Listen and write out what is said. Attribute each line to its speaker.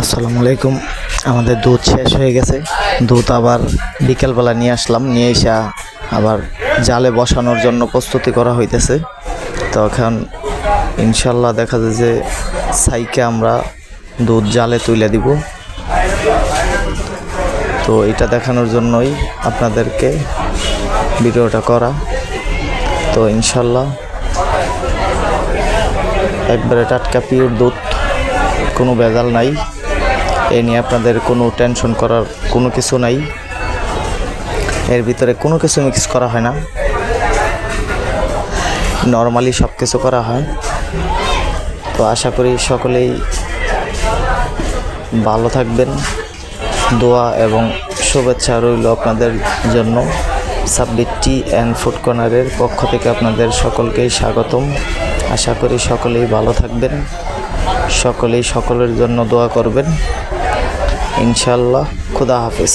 Speaker 1: আসসালামু আলাইকুম। আমাদের দুধ শেষ হয়ে গেছে। দুধ আবার বিকেলবেলা নিয়ে আসলাম, নিয়ে এসে আবার জালে বসানোর জন্য প্রস্তুতি করা হইতেছে। তো এখন ইনশাল্লাহ দেখা যায় যে সাইকে আমরা দুধ জালে তুলে দিব। তো এটা দেখানোর জন্যই আপনাদেরকে ভিডিওটা করা। তো ইনশাল্লাহ একবারে টাটকা পিওর দুধ, কোনো ভেজাল নাই। এ নিয়ে আপনাদের কোনো টেনশন করার কোনো কিছু নাই। এর ভিতরে কোনো কিছু মিক্স করা হয় না, নর্মালি সব কিছু করা হয়। তো আশা করি সকলেই ভালো থাকবেন। দোয়া এবং শুভেচ্ছা রইল আপনাদের জন্য। সাব্বির টি অ্যান্ড ফুড কর্নারের পক্ষ থেকে আপনাদের সকলকেই স্বাগতম। আশা করি সকলেই ভালো থাকবেন, সকলেই সকলের জন্য দোয়া করবেন। ইনশাআল্লাহ। খুদা হাফেজ।